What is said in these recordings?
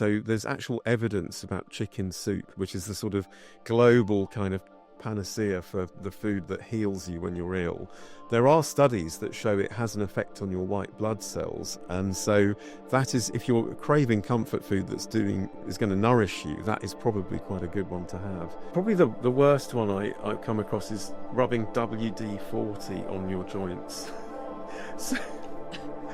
So there's actual evidence about chicken soup, which is the sort of global kind of panacea for the food that heals you when you're ill. There are studies that show it has an effect on your white blood cells, and so that is, if you're craving comfort food is going to nourish you, that is probably quite a good one to have. Probably the worst one I've come across is rubbing WD-40 on your joints. So,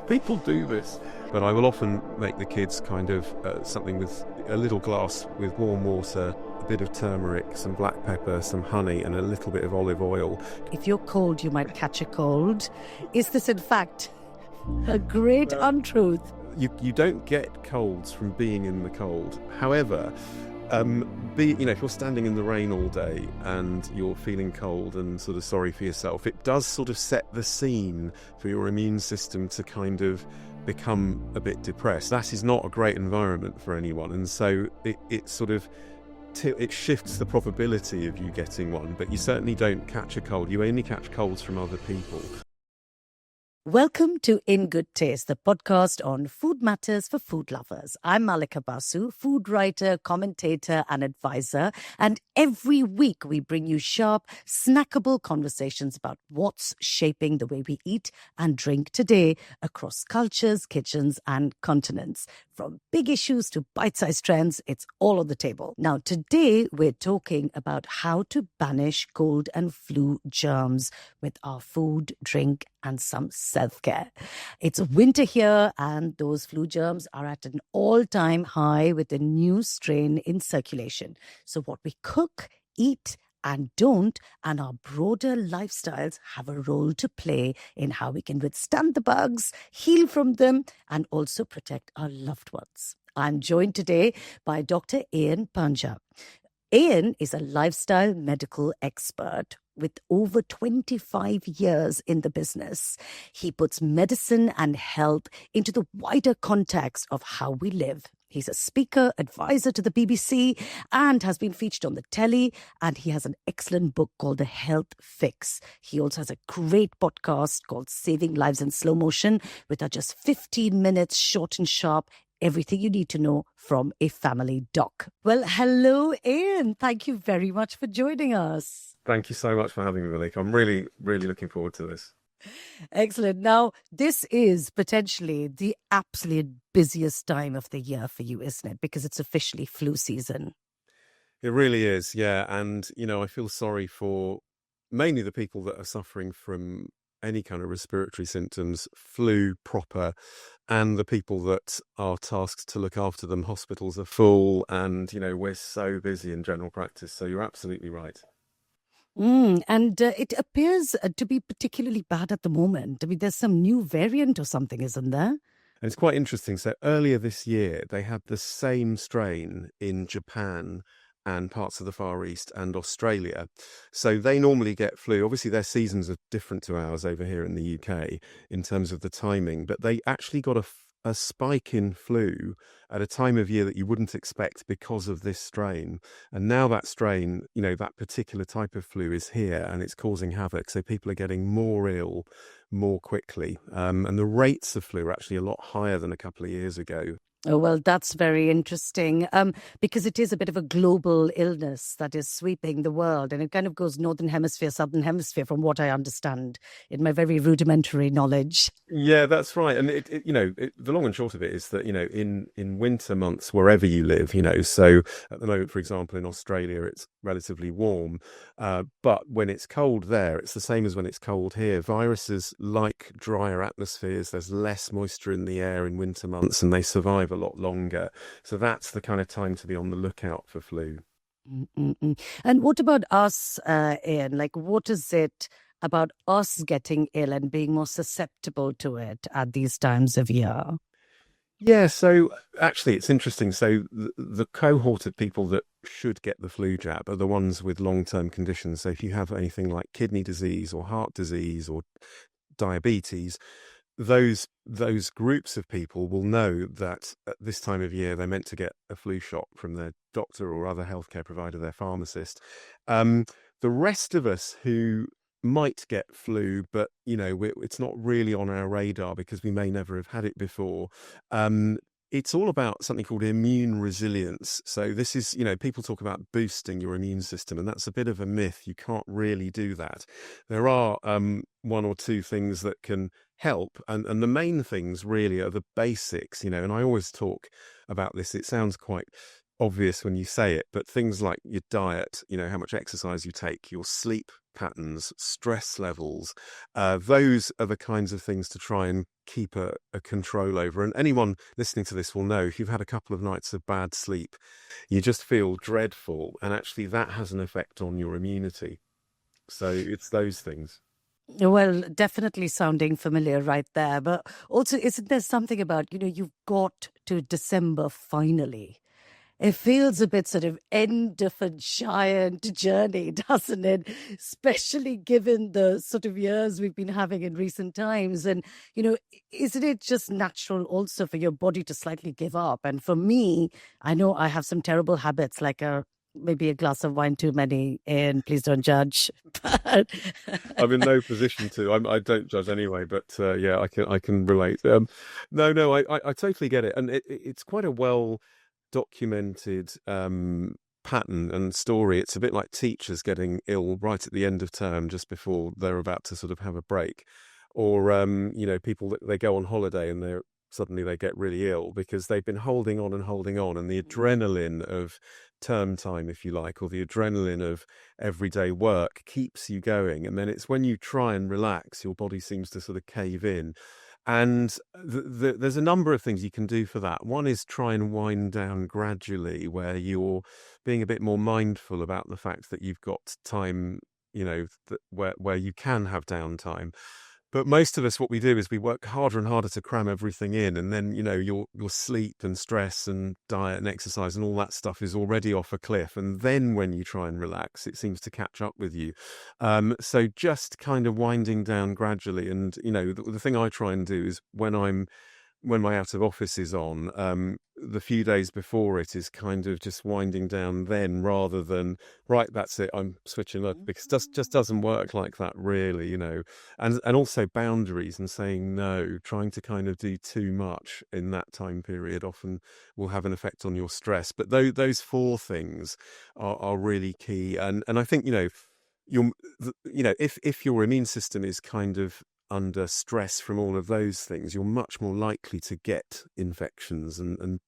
people do this, but I will often make the kids kind of something with a little glass with warm water, a bit of turmeric, some black pepper, some honey, and a little bit of olive oil. If you're cold, you might catch a cold. Is this, in fact, a great untruth? You don't get colds from being in the cold. However, if you're standing in the rain all day and you're feeling cold and sort of sorry for yourself, it does sort of set the scene for your immune system to kind of become a bit depressed. That is not a great environment for anyone, and so it sort of it shifts the probability of you getting one, but you certainly don't catch a cold. You only catch colds from other people. Welcome to In Good Taste, the podcast on food matters for food lovers. I'm Malika Basu, food writer, commentator, and advisor. And every week we bring you sharp, snackable conversations about what's shaping the way we eat and drink today across cultures, kitchens, and continents. From big issues to bite-sized trends, it's all on the table. Now, today we're talking about how to banish cold and flu germs with our food, drink, and some self-care. It's winter here, and those flu germs are at an all-time high with a new strain in circulation. So what we cook, eat, and don't, and our broader lifestyles have a role to play in how we can withstand the bugs, heal from them, and also protect our loved ones. I'm joined today by Dr. Ayan Panja. Ayan is a lifestyle medical expert with over 25 years in the business. He puts medicine and health into the wider context of how we live. He's a speaker, advisor to the BBC, and has been featured on the telly, and he has an excellent book called The Health Fix. He also has a great podcast called Saving Lives in Slow Motion, with just 15 minutes, short and sharp, everything you need to know from a family doc. Well, hello, Ayan. Thank you very much for joining us. Thank you so much for having me, Malik. I'm really, really looking forward to this. Excellent. Now, this is potentially the absolute busiest time of the year for you, isn't it? Because it's officially flu season. It really is, yeah. And, I feel sorry for mainly the people that are suffering from any kind of respiratory symptoms, flu proper, and the people that are tasked to look after them. Hospitals are full and, we're so busy in general practice. So you're absolutely right. And it appears to be particularly bad at the moment. I mean, there's some new variant or something, isn't there? And it's quite interesting. So earlier this year, they had the same strain in Japan and parts of the Far East and Australia. So they normally get flu. Obviously, their seasons are different to ours over here in the UK in terms of the timing, but they actually got a spike in flu at a time of year that you wouldn't expect because of this strain. And now that strain, that particular type of flu is here and it's causing havoc. So people are getting more ill more quickly. And the rates of flu are actually a lot higher than a couple of years ago. Oh, well, that's very interesting because it is a bit of a global illness that is sweeping the world, and it kind of goes northern hemisphere, southern hemisphere, from what I understand in my very rudimentary knowledge. Yeah, that's right. And the long and short of it is that, in winter months, wherever you live, so at the moment, for example, in Australia, it's relatively warm. But when it's cold there, it's the same as when it's cold here. Viruses like drier atmospheres. There's less moisture in the air in winter months and they survive a lot longer. So that's the kind of time to be on the lookout for flu. Mm-mm-mm. And what about us, Ayan? Like, what is it about us getting ill and being more susceptible to it at these times of year? Yeah, so actually it's interesting. So the cohort of people that should get the flu jab are the ones with long-term conditions. So if you have anything like kidney disease or heart disease or diabetes, those groups of people will know that at this time of year they're meant to get a flu shot from their doctor or other healthcare provider, their pharmacist. The rest of us who might get flu, but it's not really on our radar because we may never have had it before. it's all about something called immune resilience. So this is, people talk about boosting your immune system, and that's a bit of a myth. You can't really do that. There are one or two things that can help, and the main things really are the basics, and I always talk about this. It sounds quite obvious when you say it, but things like your diet, how much exercise you take, your sleep patterns, stress levels, those are the kinds of things to try and keep a control over. And anyone listening to this will know, if you've had a couple of nights of bad sleep, you just feel dreadful, and actually that has an effect on your immunity. So it's those things. Well, definitely sounding familiar right there. But also, isn't there something about, you've got to December finally? It feels a bit sort of end of a giant journey, doesn't it? Especially given the sort of years we've been having in recent times. And, isn't it just natural also for your body to slightly give up? And for me, I know I have some terrible habits, like maybe a glass of wine too many, and please don't judge. But I'm in no position to. I don't judge anyway, but yeah, I can relate. No, I totally get it, and it's quite a well documented pattern and story. It's a bit like teachers getting ill right at the end of term, just before they're about to sort of have a break, or people that they go on holiday and they're suddenly they get really ill because they've been holding on and holding on, and the adrenaline of term time, if you like, or the adrenaline of everyday work keeps you going, and then it's when you try and relax, your body seems to sort of cave in. And there's a number of things you can do for that. One is try and wind down gradually, where you're being a bit more mindful about the fact that you've got time, where you can have downtime. But most of us, what we do is we work harder and harder to cram everything in, and then your sleep and stress and diet and exercise and all that stuff is already off a cliff. And then when you try and relax, it seems to catch up with you. So just kind of winding down gradually, and the thing I try and do is when my out of office is on, the few days before it is kind of just winding down then, rather than, right, that's it, I'm switching up, because it just doesn't work like that really, and also boundaries and saying no. Trying to kind of do too much in that time period often will have an effect on your stress. But those four things are really key, and I think if your immune system is kind of under stress from all of those things, you're much more likely to get infections and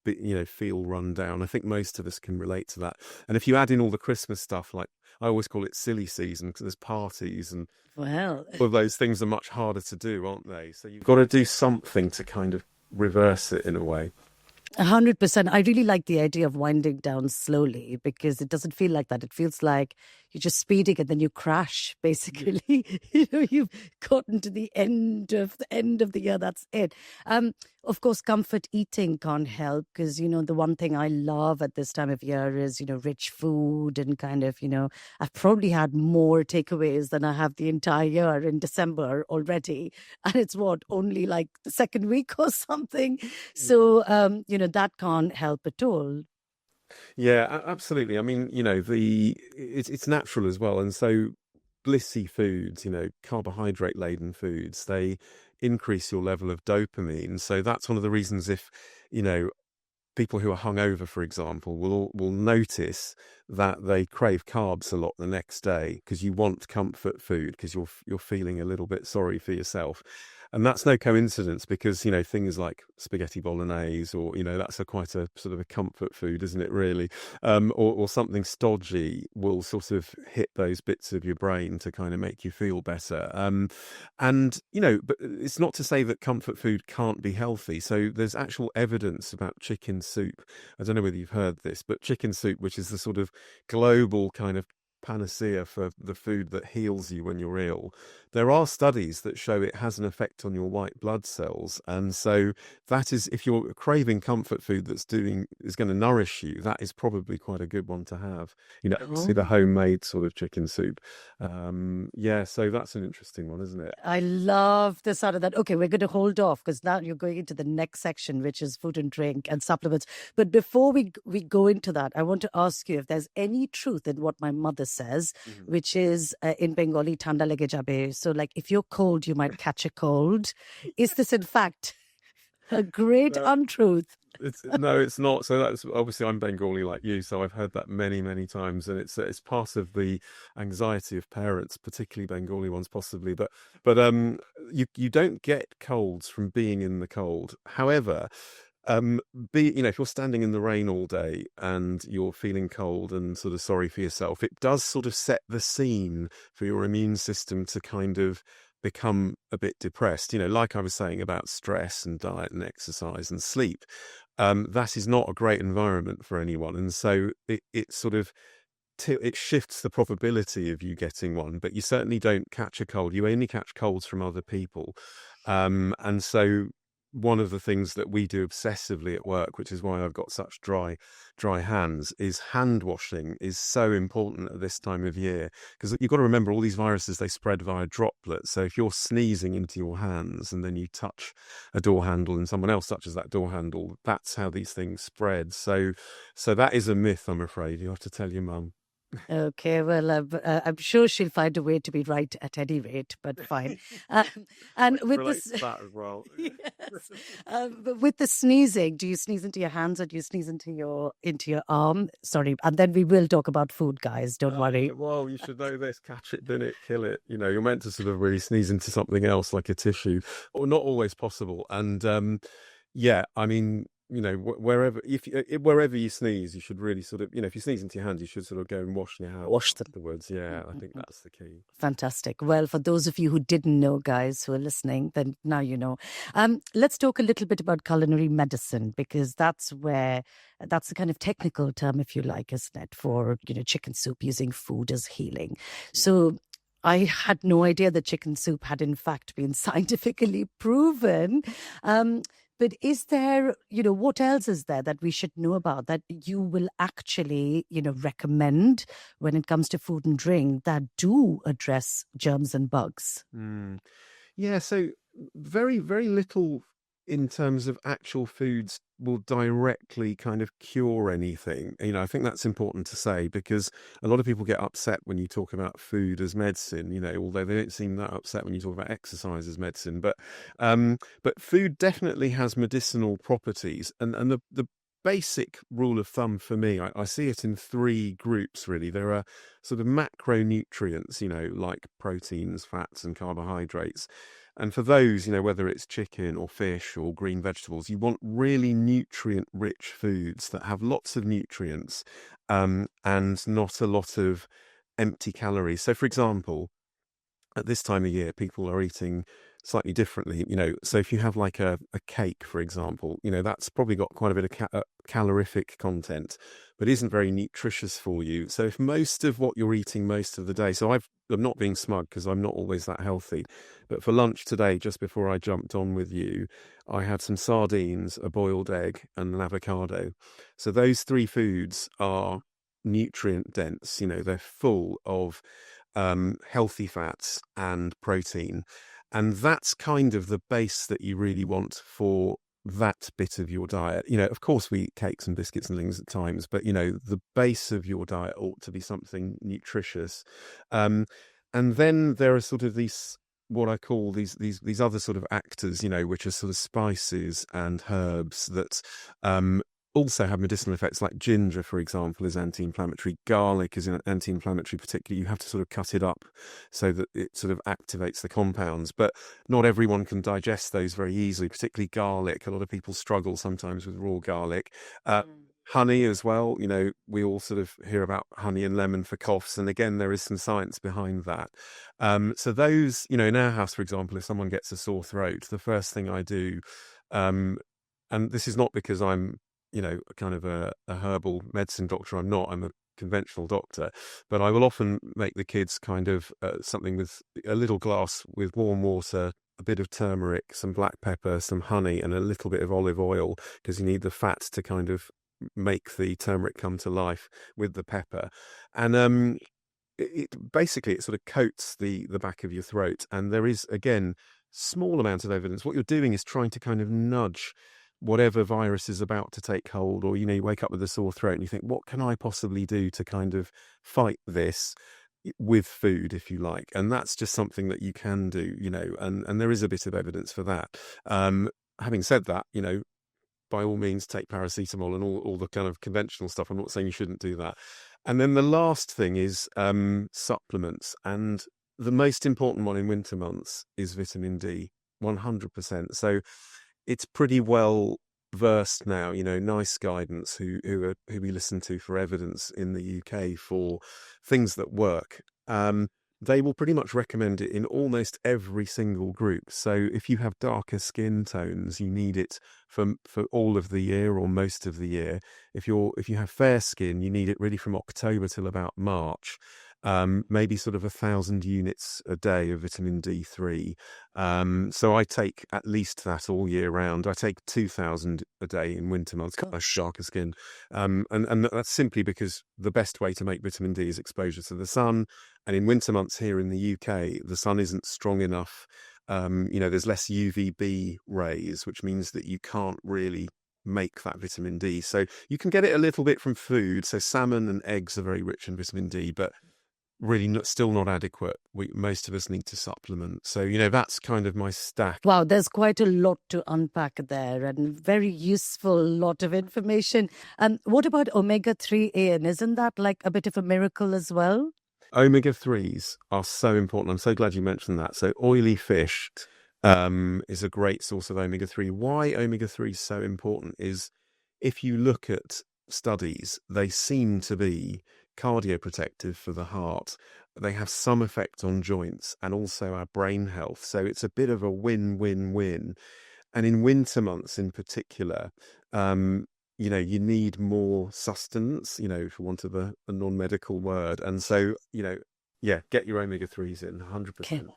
feel run down. I think most of us can relate to that. And if you add in all the Christmas stuff, like I always call it silly season, because there's parties and well, all of those things are much harder to do, aren't they? So you've got to do something to kind of reverse it in a way. 100%. I really like the idea of winding down slowly, because it doesn't feel like that. It feels like you're just speeding and then you crash, basically. You've gotten to the end of the year. That's it. Of course, comfort eating can't help, because, the one thing I love at this time of year is, rich food, and kind of, I've probably had more takeaways than I have the entire year in December already. And it's only like the second week or something. So, that can't help at all. Yeah, absolutely. I mean, it's natural as well, and so blissy foods, carbohydrate laden foods, they increase your level of dopamine. So that's one of the reasons, if people who are hungover, for example, will notice that they crave carbs a lot the next day, because you want comfort food, because you're feeling a little bit sorry for yourself. And that's no coincidence, because things like spaghetti bolognese, or that's quite a sort of a comfort food, isn't it, really? Or something stodgy will sort of hit those bits of your brain to kind of make you feel better. But it's not to say that comfort food can't be healthy. So there's actual evidence about chicken soup. I don't know whether you've heard this, but chicken soup, which is the sort of global kind of panacea for the food that heals you when you're ill, there are studies that show it has an effect on your white blood cells. And so that is, if you're craving comfort food is going to nourish you, that is probably quite a good one to have. See the homemade sort of chicken soup. Yeah, so that's an interesting one, isn't it? I love the sound of that. Okay, we're going to hold off, because now you're going into the next section, which is food and drink and supplements. But before we go into that, I want to ask you if there's any truth in what my mother says, which is in Bengali, "Thanda lege jabe." So, like, if you're cold, you might catch a cold. Is this, in fact, a great untruth? No, it's not. So that's obviously I'm Bengali like you, so I've heard that many, many times, and it's part of the anxiety of parents, particularly Bengali ones, possibly. But you don't get colds from being in the cold. However, um, if you're standing in the rain all day and you're feeling cold and sort of sorry for yourself, it does sort of set the scene for your immune system to kind of become a bit depressed. Like I was saying about stress and diet and exercise and sleep. That is not a great environment for anyone, and so it sort of it shifts the probability of you getting one, but you certainly don't catch a cold. You only catch colds from other people. And so one of the things that we do obsessively at work, which is why I've got such dry hands, is hand washing is so important at this time of year. Because you've got to remember all these viruses, they spread via droplets. So if you're sneezing into your hands and then you touch a door handle and someone else touches that door handle, that's how these things spread. So that is a myth, I'm afraid. You have to tell your mum. Okay, well, I'm sure she'll find a way to be right at any rate, but fine. Um, and with Relates this, to that as well. yes, but with the sneezing, do you sneeze into your hands or do you sneeze into your arm? Sorry, and then we will talk about food, guys. Don't worry. Well, you should know this: catch it, bin it, kill it. You're meant to sort of really sneeze into something else, like a tissue, or not always possible. And yeah, I mean, wherever wherever you sneeze, you should really sort of, if you sneeze into your hands, you should sort of go and wash your hands Wash them. afterwards. Yeah, I think that's the key. Fantastic. Well, for those of you who didn't know, guys, who are listening, then now you know. Let's talk a little bit about culinary medicine, because that's the kind of technical term, if you like, isn't it, for, chicken soup, using food as healing. So I had no idea that chicken soup had in fact been scientifically proven. But is there, what else is there that we should know about that you will actually, recommend when it comes to food and drink that do address germs and bugs? Mm. Yeah, so very, very little in terms of actual foods will directly kind of cure anything. I think that's important to say, because a lot of people get upset when you talk about food as medicine, although they don't seem that upset when you talk about exercise as medicine. But food definitely has medicinal properties. And the basic rule of thumb for me, I see it in three groups, really. There are sort of macronutrients, like proteins, fats, and carbohydrates. And for those, whether it's chicken or fish or green vegetables, you want really nutrient-rich foods that have lots of nutrients, and not a lot of empty calories. So, for example, at this time of year, people are eating slightly differently. So if you have like a cake, for example, that's probably got quite a bit of calorific content, but isn't very nutritious for you. So if most of what you're eating most of the day, so I'm not being smug because I'm not always that healthy, but for lunch today, just before I jumped on with you, I had some sardines, a boiled egg, and an avocado. So those three foods are nutrient dense. They're full of healthy fats and protein. And that's kind of the base that you really want for that bit of your diet. Of course, we eat cakes and biscuits and things at times, but, the base of your diet ought to be something nutritious. And then there are sort of what I call these other sort of actors, which are sort of spices and herbs that also have medicinal effects. Like ginger, for example, is anti-inflammatory. Garlic is anti-inflammatory. Particularly, you have to sort of cut it up so that it sort of activates the compounds. But not everyone can digest those very easily, particularly garlic. A lot of people struggle sometimes with raw garlic. Honey as well. We all sort of hear about honey and lemon for coughs. And again, there is some science behind that. So those, in our house, for example, if someone gets a sore throat, the first thing I do, and this is not because I'm kind of a herbal medicine doctor. I'm not. I'm a conventional doctor. But I will often make the kids kind of something with a little glass with warm water, a bit of turmeric, some black pepper, some honey, and a little bit of olive oil, because you need the fat to kind of make the turmeric come to life with the pepper. And basically it sort of coats the back of your throat. And there is, again, small amount of evidence. What you're doing is trying to kind of nudge whatever virus is about to take hold, or you wake up with a sore throat and you think, what can I possibly do to kind of fight this with food, if you like? And that's just something that you can do, and there is a bit of evidence for that. Having said that, by all means take paracetamol and all the kind of conventional stuff. I'm not saying you shouldn't do that. And then the last thing is supplements. And the most important one in winter months is vitamin D, 100%. So it's pretty well versed now, nice guidance who we listen to for evidence in the UK for things that work. They will pretty much recommend it in almost every single group. So if you have darker skin tones, you need it for all of the year or most of the year. If you have fair skin, you need it really from October till about March. Maybe sort of 1,000 units a day of vitamin D3. So I take at least that all year round. I take 2,000 a day in winter months, got my darker skin. And that's simply because the best way to make vitamin D is exposure to the sun. And in winter months here in the UK, the sun isn't strong enough. There's less UVB rays, which means that you can't really make that vitamin D. So you can get it a little bit from food. So salmon and eggs are very rich in vitamin D, but really still not adequate. Most of us need to supplement. So, that's kind of my stack. Wow, there's quite a lot to unpack there and very useful lot of information. What about omega-3, Ian? Isn't that like a bit of a miracle as well? Omega-3s are so important. I'm so glad you mentioned that. So oily fish is a great source of omega-3. Why omega-3 is so important is if you look at studies, they seem to be cardioprotective for the heart. They have some effect on joints and also our brain health. So it's a bit of a win-win-win. And in winter months in particular, you need more sustenance, for want of a non-medical word. And so, get your omega-3s in 100%.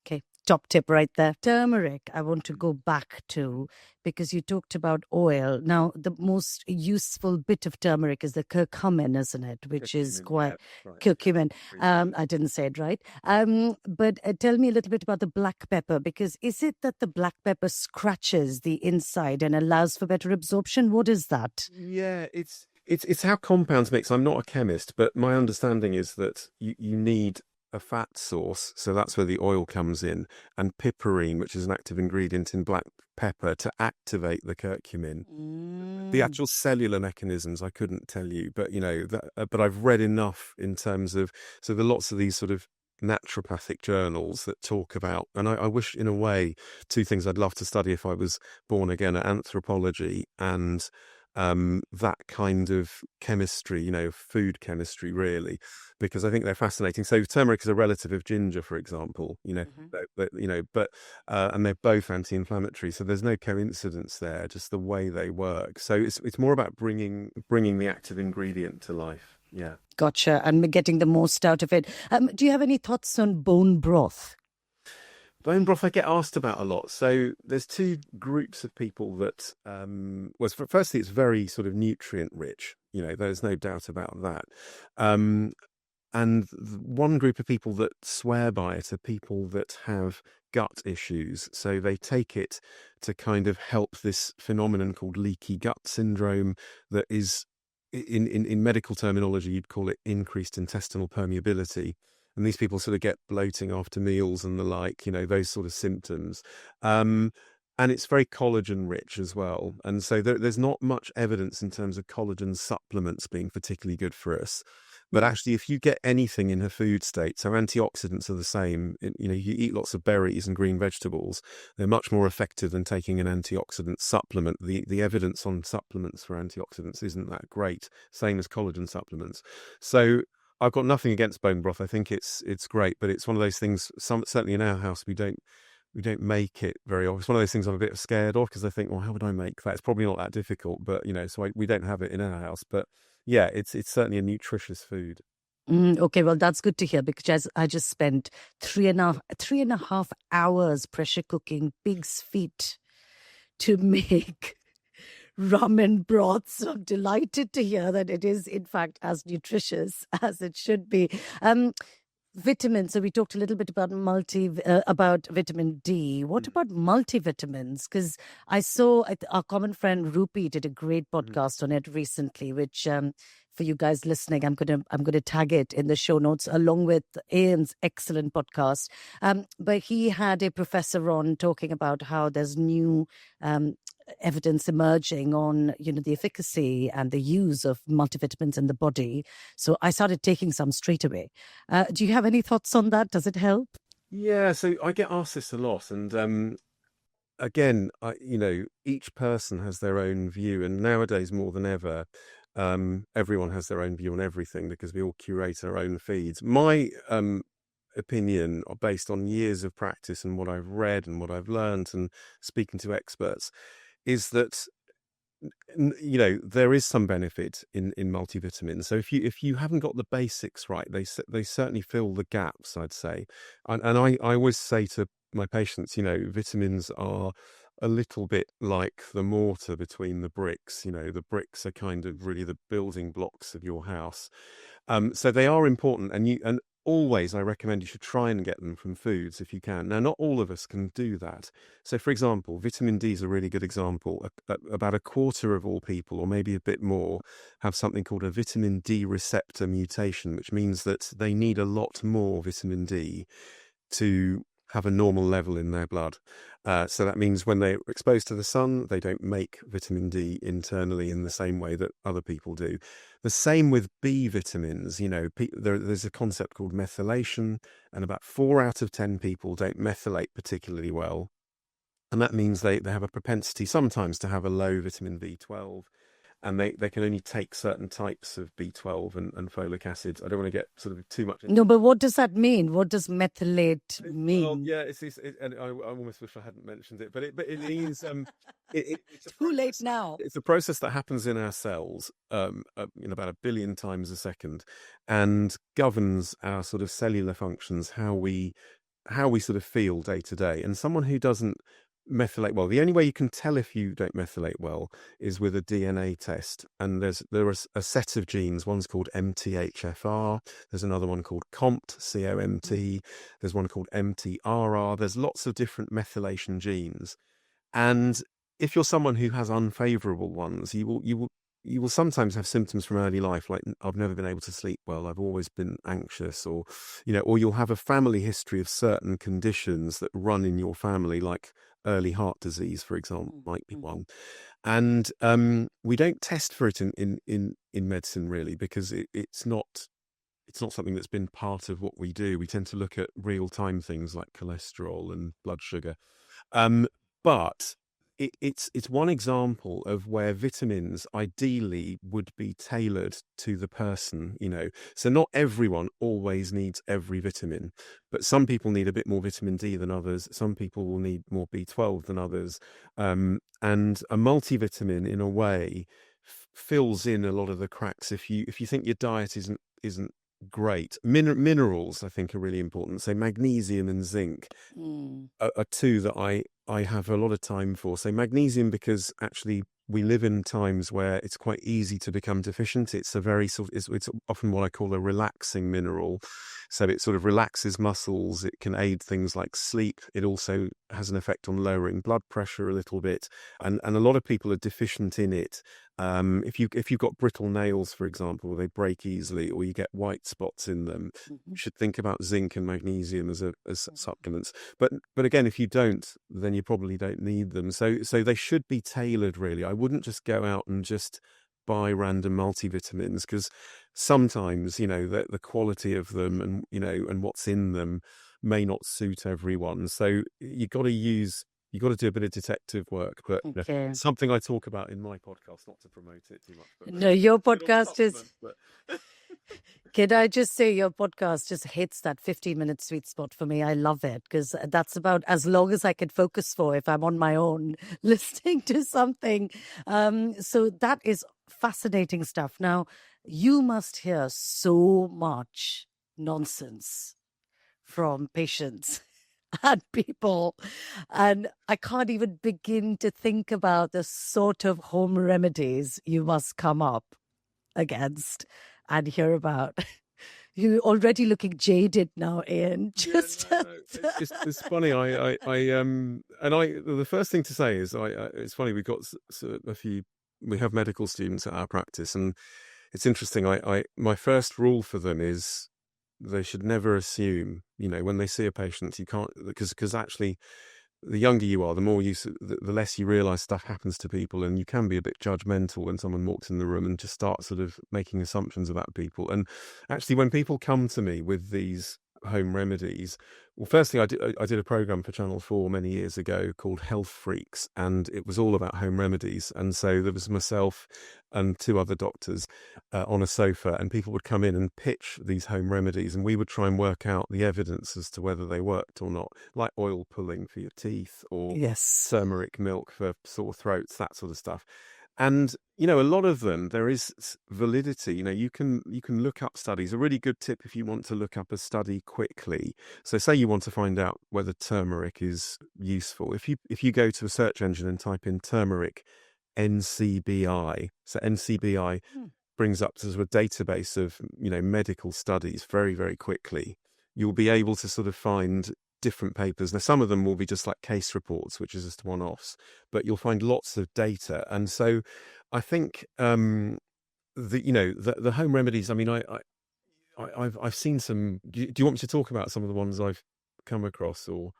Okay, top tip right there. Turmeric, I want to go back to because you talked about oil. Now, the most useful bit of turmeric is the curcumin, isn't it? Which is quite curcumin. I didn't say it right. But tell me a little bit about the black pepper, because is it that the black pepper scratches the inside and allows for better absorption? What is that? Yeah, it's how compounds mix. I'm not a chemist, but my understanding is that you need a fat source, so that's where the oil comes in, and piperine, which is an active ingredient in black pepper, to activate the curcumin. The actual cellular mechanisms I couldn't tell you, but but I've read enough in terms of, so there are lots of these sort of naturopathic journals that talk about, and I wish in a way two things I'd love to study if I was born again are anthropology and that kind of chemistry, food chemistry, really, because I think they're fascinating. So turmeric is a relative of ginger, for example, but and they're both anti-inflammatory. So there's no coincidence there, just the way they work. So it's more about bringing the active ingredient to life. Yeah. Gotcha. And getting the most out of it. Do you have any thoughts on bone broth? Bone broth I get asked about a lot. So there's two groups of people that, firstly, it's very sort of nutrient rich. There's no doubt about that. And one group of people that swear by it are people that have gut issues. So they take it to kind of help this phenomenon called leaky gut syndrome that is, in medical terminology, you'd call it increased intestinal permeability. And these people sort of get bloating after meals and the like, those sort of symptoms. And it's very collagen rich as well. And so there's not much evidence in terms of collagen supplements being particularly good for us. But actually, if you get anything in a food state, so antioxidants are the same. You eat lots of berries and green vegetables. They're much more effective than taking an antioxidant supplement. The evidence on supplements for antioxidants isn't that great, same as collagen supplements. So I've got nothing against bone broth. I think it's great, but it's one of those things. Certainly in our house, we don't make it very often. It's one of those things I'm a bit scared of because I think, well, how would I make that? It's probably not that difficult, but so we don't have it in our house. But yeah, it's certainly a nutritious food. Okay, well, that's good to hear because I just spent 3.5 hours pressure cooking pig's feet to make ramen broth. So I'm delighted to hear that it is, in fact, as nutritious as it should be. Vitamins. So we talked a little bit about about vitamin D. What about multivitamins? Because I saw our common friend Rupi did a great podcast on it recently, which for you guys listening, I'm gonna tag it in the show notes along with Ian's excellent podcast. But he had a professor on talking about how there's new evidence emerging on, the efficacy and the use of multivitamins in the body. So I started taking some straight away. Do you have any thoughts on that? Does it help? Yeah, so I get asked this a lot, and again, each person has their own view, and nowadays more than ever, everyone has their own view on everything because we all curate our own feeds. My opinion, based on years of practice and what I've read and what I've learned and speaking to experts, is that there is some benefit in multivitamins. So if you haven't got the basics right, they certainly fill the gaps, I'd say. And I always say to my patients, vitamins are a little bit like the mortar between the bricks. The bricks are kind of really the building blocks of your house. So they are important, and always I recommend you should try and get them from foods if you can. Now, not all of us can do that. So, for example, vitamin D is a really good example. About a quarter of all people, or maybe a bit more, have something called a vitamin D receptor mutation, which means that they need a lot more vitamin D to have a normal level in their blood. So that means when they're exposed to the sun, they don't make vitamin D internally in the same way that other people do. The same with B vitamins. There's a concept called methylation, and about 4 out of 10 people don't methylate particularly well. And that means they have a propensity sometimes to have a low vitamin B12. And they can only take certain types of B12 and folic acid. I don't want to get sort of too much into. No, but what does that mean? What does methylate mean? Well, yeah, and I almost wish I hadn't mentioned it, but it means it's too late now. It's a process that happens in our cells, about 1 billion times a second, and governs our sort of cellular functions, how we sort of feel day to day. And someone who doesn't methylate well, the only way you can tell if you don't methylate well is with a DNA test. And there is a set of genes. One's called MTHFR. There's another one called COMT, COMT. There's one called MTRR. There's lots of different methylation genes. And if you're someone who has unfavorable ones, you will sometimes have symptoms from early life, like I've never been able to sleep well, I've always been anxious, or you'll have a family history of certain conditions that run in your family, like early heart disease, for example, might be one. And we don't test for it in medicine really, because it's not something that's been part of what we do. We tend to look at real time things like cholesterol and blood sugar. But it's one example of where vitamins ideally would be tailored to the person, So not everyone always needs every vitamin, but some people need a bit more vitamin D than others. Some people will need more B12 than others. And a multivitamin, in a way, fills in a lot of the cracks. If you think your diet isn't great. Minerals, I think, are really important. So magnesium and zinc are two that I have a lot of time for. So magnesium, because actually we live in times where it's quite easy to become deficient. It's it's often what I call a relaxing mineral. So it sort of relaxes muscles. It can aid things like sleep. It also has an effect on lowering blood pressure a little bit. And a lot of people are deficient in it. If you've got brittle nails, for example, they break easily, or you get white spots in them, you should think about zinc and magnesium as supplements. But again, if you don't, then you probably don't need them. So they should be tailored, really. I wouldn't just go out and just buy random multivitamins, because sometimes the quality of them and what's in them may not suit everyone. So you've got to do a bit of detective work, but something I talk about in my podcast, not to promote it too much. But no, your podcast is... Can I just say, your podcast just hits that 15-minute sweet spot for me. I love it, because that's about as long as I can focus for if I'm on my own listening to something. So that is fascinating stuff. Now, you must hear so much nonsense from patients and people, and I can't even begin to think about the sort of home remedies you must come up against and hear about. You're already looking jaded now, Ian. It's funny. The first thing to say is, it's funny. We've got we have medical students at our practice, and it's interesting. My first rule for them is they should never assume, when they see a patient, you can't, because actually the younger you are, the more the less you realize stuff happens to people, and you can be a bit judgmental when someone walks in the room and just start sort of making assumptions about people. And actually, when people come to me with these home remedies, well, firstly, I did a program for Channel 4 many years ago called Health Freaks, and it was all about home remedies. And so there was myself and two other doctors on a sofa, and people would come in and pitch these home remedies, and we would try and work out the evidence as to whether they worked or not, like oil pulling for your teeth or Yes. turmeric milk for sore throats, that sort of stuff. And a lot of them, there is validity. You can look up studies. A really good tip if you want to look up a study quickly. So say you want to find out whether turmeric is useful. If you go to a search engine and type in turmeric NCBI, so NCBI brings up sort of a database of medical studies very, very quickly. You'll be able to sort of find different papers. Now, some of them will be just like case reports, which is just one-offs, but you'll find lots of data. And so I think the home remedies. I mean, I've seen some. Do you want me to talk about some of the ones I've come across, or?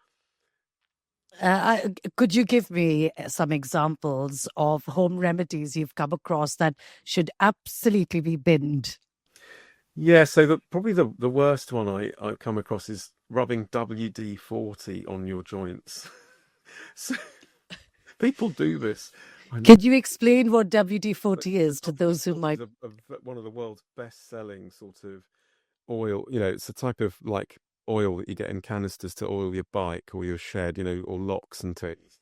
Could you give me some examples of home remedies you've come across that should absolutely be binned? Yeah, so probably the worst one I've come across is rubbing WD-40 on your joints. So people do this. Can you explain what WD-40 is to those who might? One of the world's best-selling sort of oil. It's a type of like oil that you get in canisters to oil your bike or your shed, or locks and things.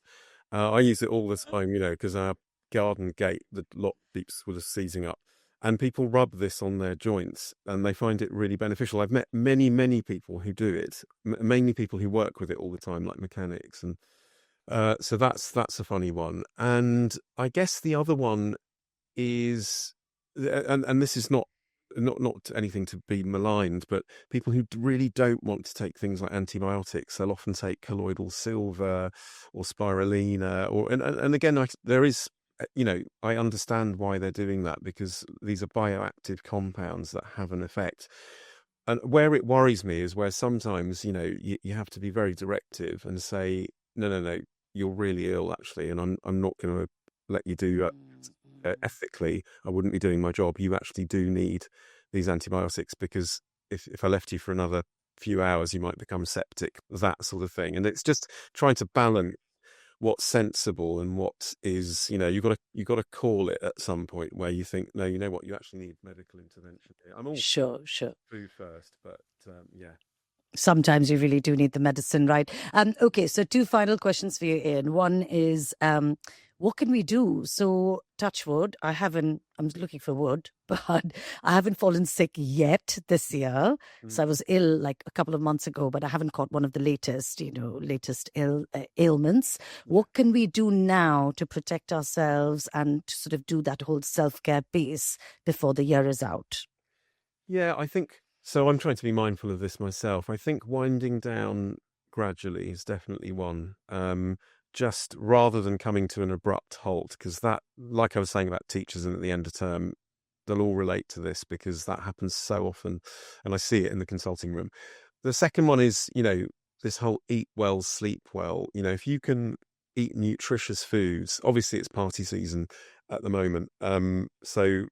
I use it all the time, because our garden gate, the lock keeps sort of seizing up. And people rub this on their joints and they find it really beneficial. I've met many, many people who do it, mainly people who work with it all the time, like mechanics. And so that's a funny one. And I guess the other one is, and this is not anything to be maligned, but people who really don't want to take things like antibiotics, they'll often take colloidal silver or spirulina, and again, there is, I understand why they're doing that, because these are bioactive compounds that have an effect. And where it worries me is where sometimes, you have to be very directive and say, no, you're really ill actually, and I'm not going to let you do that. Ethically, I wouldn't be doing my job. You actually do need these antibiotics, because if I left you for another few hours, you might become septic, that sort of thing. And it's just trying to balance what's sensible and what is, you've got to call it at some point where you think, no, you know what, you actually need medical intervention here. I'm all Sure. food first, but yeah. Sometimes you really do need the medicine, right? Okay, so two final questions for you, Ian. One is, what can we do? So, touch wood, I'm looking for wood, but I haven't fallen sick yet this year. So I was ill like a couple of months ago, but I haven't caught one of the latest ailments. What can we do now to protect ourselves and to sort of do that whole self-care piece before the year is out? Yeah, I think so. I'm trying to be mindful of this myself. I think winding down gradually is definitely one. Just rather than coming to an abrupt halt, because that, like I was saying about teachers and at the end of term, they'll all relate to this because that happens so often, and I see it in the consulting room. The second one is, this whole eat well, sleep well. If you can eat nutritious foods, obviously it's party season at the moment, so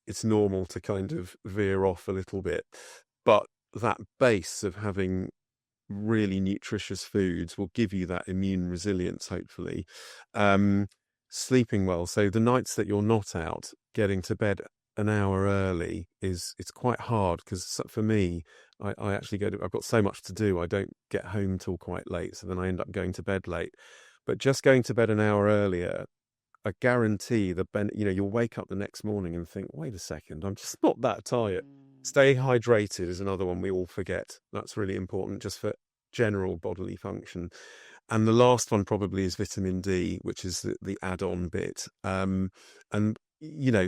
it's normal to kind of veer off a little bit, but that base of having really nutritious foods will give you that immune resilience, hopefully. Sleeping well, so the nights that you're not out, getting to bed an hour early it's quite hard, because for me, I actually I've got so much to do, I don't get home till quite late, so then I end up going to bed late. But just going to bed an hour earlier, I guarantee you'll wake up the next morning and think, wait a second, I'm just not that tired. Stay hydrated is another one we all forget. That's really important just for general bodily function. And the last one probably is vitamin D, which is the add-on bit. And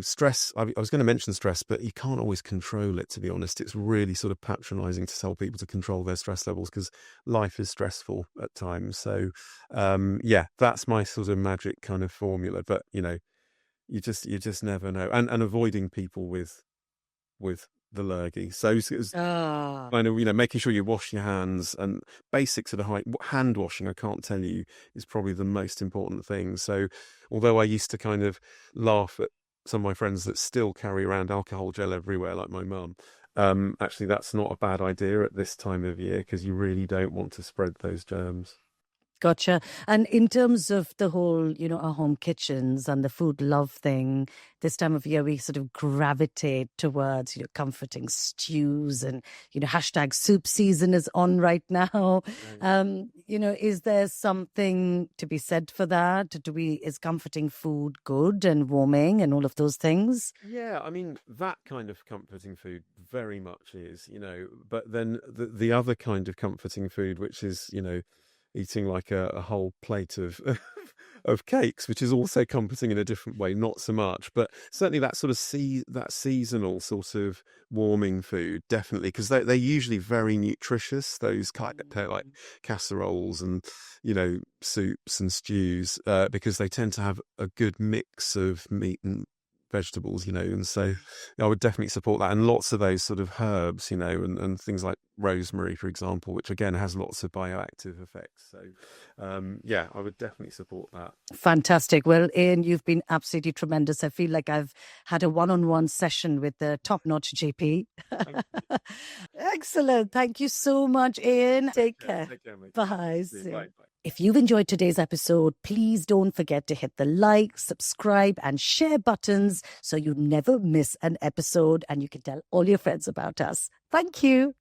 stress, I was going to mention stress, but you can't always control it, to be honest. It's really sort of patronizing to tell people to control their stress levels, because life is stressful at times. So, that's my sort of magic kind of formula. But, you just never know. And avoiding people with the lurgy. So it's Ah, kind of, making sure you wash your hands, and basics at a high hand washing, I can't tell you, is probably the most important thing. So although I used to kind of laugh at some of my friends that still carry around alcohol gel everywhere, like my mum, actually that's not a bad idea at this time of year, because you really don't want to spread those germs. gotcha. And in terms of the whole, our home kitchens and the food love thing, this time of year we sort of gravitate towards, comforting stews and, hashtag soup season is on right now. Right. Is there something to be said for that? Is comforting food good and warming and all of those things? Yeah, I mean, that kind of comforting food very much is, but then the other kind of comforting food, which is, eating like a whole plate of of cakes, which is also comforting in a different way, not so much, but certainly that sort of that seasonal sort of warming food, definitely, because they're usually very nutritious, those kind of like casseroles and, soups and stews, because they tend to have a good mix of meat and vegetables, and so I would definitely support that. And lots of those sort of herbs, and things like rosemary, for example, which again has lots of bioactive effects. So, yeah, I would definitely support that. Fantastic. Well, Ian, you've been absolutely tremendous. I feel like I've had a one-on-one session with the top-notch GP. Excellent. Thank you so much, Ian. Take care. Take care, mate. Bye. Bye. If you've enjoyed today's episode, please don't forget to hit the like, subscribe, and share buttons so you never miss an episode and you can tell all your friends about us. Thank you.